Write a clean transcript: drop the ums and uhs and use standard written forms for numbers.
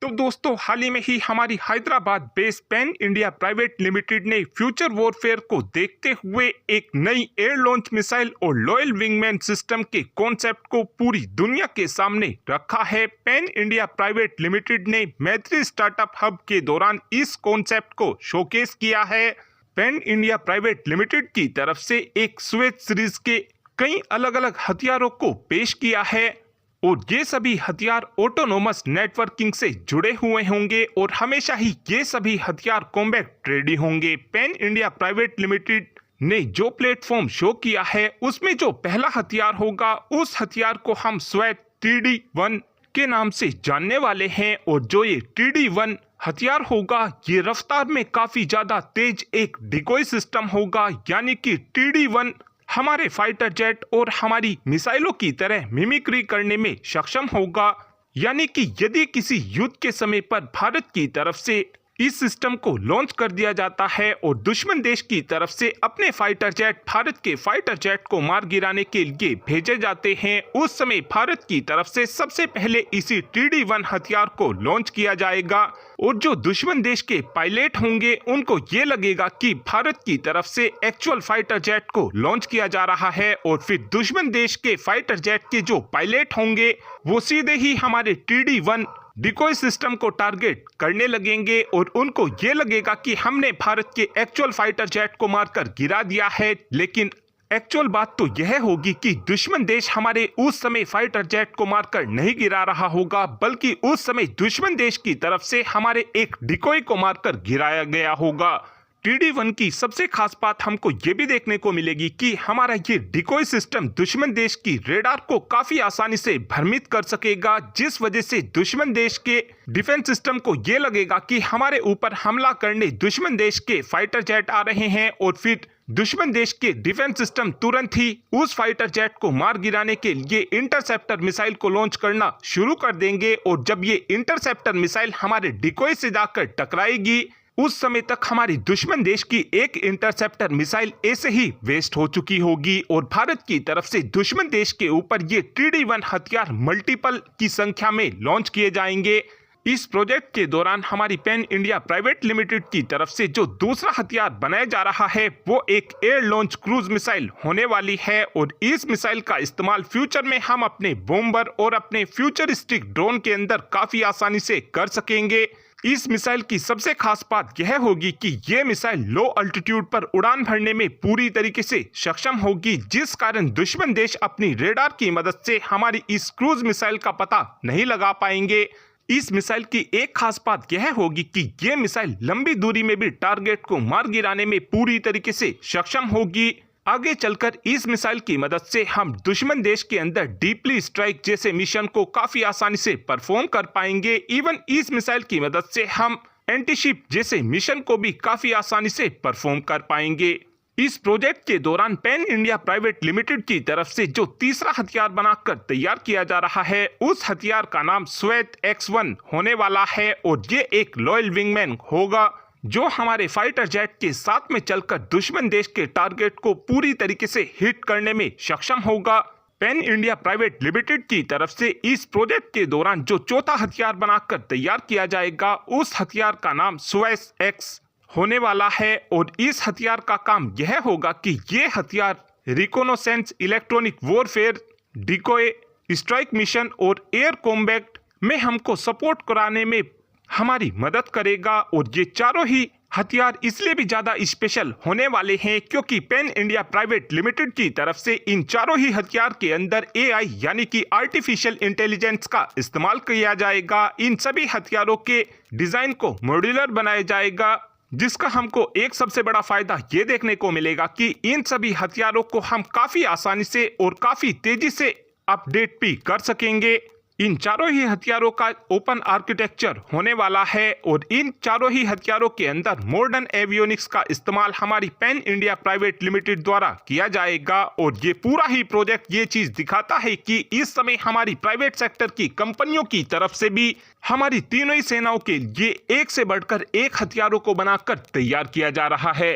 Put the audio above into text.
तो दोस्तों हाल ही में ही हमारी Hyderabad based pan India private limited ने फ्यूचर वॉरफेयर को देखते हुए एक नई एयर लॉन्च मिसाइल और लॉयल विंगमैन सिस्टम के कॉन्सेप्ट को पूरी दुनिया के सामने रखा है। पैन इंडिया प्राइवेट लिमिटेड ने मैत्री स्टार्टअप हब के दौरान इस कॉन्सेप्ट को शोकेस किया है। पैन इंडिया प्राइवेट लिमिटेड की तरफ से एक स्वेट सीरीज के कई अलग अलग हथियारों को पेश किया है और ये सभी हथियार ऑटोनोमस नेटवर्किंग से जुड़े हुए होंगे और हमेशा ही ये सभी हथियार कॉम्बैट रेडी होंगे। पैन इंडिया प्राइवेट लिमिटेड ने जो प्लेटफॉर्म शो किया है उसमें जो पहला हथियार होगा उस हथियार को हम स्वेट TD1 के नाम से जानने वाले हैं और जो ये TD1 हथियार होगा ये रफ्तार में काफी ज्यादा तेज एक डिकोय सिस्टम होगा, यानी कि TD1 हमारे फाइटर जेट और हमारी मिसाइलों की तरह मिमिक्री करने में सक्षम होगा। यानी कि यदि किसी युद्ध के समय पर भारत की तरफ से इस सिस्टम को लॉन्च कर दिया जाता है और दुश्मन देश की तरफ से अपने फाइटर जेट भारत के फाइटर जेट को मार गिराने के लिए भेजे जाते हैं, उस समय भारत की तरफ से सबसे पहले इसी TD1 हथियार को लॉन्च किया जाएगा और जो दुश्मन देश के पायलट होंगे उनको ये लगेगा कि भारत की तरफ से एक्चुअल फाइटर जेट को लॉन्च किया जा रहा है और फिर दुश्मन देश के फाइटर जेट के जो पायलट होंगे वो सीधे ही हमारे TD1 डिकोय सिस्टम को टारगेट करने लगेंगे और उनको ये लगेगा कि हमने भारत के एक्चुअल फाइटर जेट को मारकर गिरा दिया है। लेकिन एक्चुअल बात तो यह होगी कि दुश्मन देश हमारे उस समय फाइटर जेट को मारकर नहीं गिरा रहा होगा, बल्कि उस समय दुश्मन देश की तरफ से हमारे एक डिकोय को मारकर गिराया गया होगा। TD1 की सबसे खास बात हमको ये भी देखने को मिलेगी कि हमारा ये डिकोय सिस्टम दुश्मन देश की रेडार को काफी आसानी से भ्रमित कर सकेगा, जिस वजह से दुश्मन देश के डिफेंस सिस्टम को ये लगेगा कि हमारे ऊपर हमला करने दुश्मन देश के फाइटर जेट आ रहे हैं और फिर दुश्मन देश के डिफेंस सिस्टम तुरंत ही उस फाइटर जेट को मार गिराने के लिए इंटरसेप्टर मिसाइल को लॉन्च करना शुरू कर देंगे और जब ये इंटरसेप्टर मिसाइल हमारे डिकोय से जाकर टकराएगी उस समय तक हमारी दुश्मन देश की एक इंटरसेप्टर मिसाइल ऐसे ही वेस्ट हो चुकी होगी और भारत की तरफ से दुश्मन देश के ऊपर ये TD1 हथियार मल्टीपल की संख्या में लॉन्च किए जाएंगे। इस प्रोजेक्ट के दौरान हमारी पैन इंडिया प्राइवेट लिमिटेड की तरफ से जो दूसरा हथियार बनाया जा रहा है वो एक एयर लॉन्च क्रूज मिसाइल होने वाली है और इस मिसाइल का इस्तेमाल फ्यूचर में हम अपने बॉम्बर और अपने फ्यूचरिस्टिक ड्रोन के अंदर काफी आसानी से कर सकेंगे। इस मिसाइल की सबसे खास बात यह होगी कि ये मिसाइल लो अल्टीट्यूड पर उड़ान भरने में पूरी तरीके से सक्षम होगी, जिस कारण दुश्मन देश अपनी रेडार की मदद से हमारी इस क्रूज मिसाइल का पता नहीं लगा पाएंगे। इस मिसाइल की एक खास बात यह होगी कि ये मिसाइल लंबी दूरी में भी टारगेट को मार गिराने में पूरी तरीके से सक्षम होगी। आगे चलकर इस मिसाइल की मदद से हम दुश्मन देश के अंदर डीपली स्ट्राइक जैसे मिशन को काफी आसानी से परफॉर्म कर पाएंगे। इवन इस मिसाइल की मदद से हम एंटीशिप जैसे मिशन को भी काफी आसानी से परफॉर्म कर पाएंगे। इस प्रोजेक्ट के दौरान पैन इंडिया प्राइवेट लिमिटेड की तरफ से जो तीसरा हथियार बनाकर तैयार किया जा रहा है उस हथियार का नाम स्वेट X1 होने वाला है और ये एक लॉयल विंगमैन होगा जो हमारे फाइटर जेट के साथ में चलकर दुश्मन देश के टारगेट को पूरी तरीके से हिट करने में सक्षम होगा। पैन इंडिया प्राइवेट लिमिटेड की तरफ से इस प्रोजेक्ट के दौरान जो चौथा हथियार बनाकर तैयार किया जाएगा उस हथियार का नाम स्वेस X होने वाला है और इस हथियार का काम यह होगा कि ये हथियार रिकोनोसेंस, इलेक्ट्रॉनिक वॉरफेयर, डिकोय, स्ट्राइक मिशन और एयर कॉम्बैट में हमको सपोर्ट कराने में हमारी मदद करेगा। और ये चारों ही हथियार इसलिए भी ज्यादा स्पेशल होने वाले हैं क्योंकि पैन इंडिया प्राइवेट लिमिटेड की तरफ से इन चारों ही हथियार के अंदर AI यानी कि आर्टिफिशियल इंटेलिजेंस का इस्तेमाल किया जाएगा। इन सभी हथियारों के डिजाइन को मॉड्यूलर बनाया जाएगा, जिसका हमको एक सबसे बड़ा फायदा ये देखने को मिलेगा कि इन सभी हथियारों को हम काफी आसानी से और काफी तेजी से अपडेट भी कर सकेंगे। इन चारों ही हथियारों का ओपन आर्किटेक्चर होने वाला है और इन चारों ही हथियारों के अंदर मॉडर्न एवियोनिक्स का इस्तेमाल हमारी पैन इंडिया प्राइवेट लिमिटेड द्वारा किया जाएगा। और ये पूरा ही प्रोजेक्ट ये चीज दिखाता है कि इस समय हमारी प्राइवेट सेक्टर की कंपनियों की तरफ से भी हमारी तीनों ही सेनाओं के लिए एक से बढ़कर एक हथियारों को बनाकर तैयार किया जा रहा है।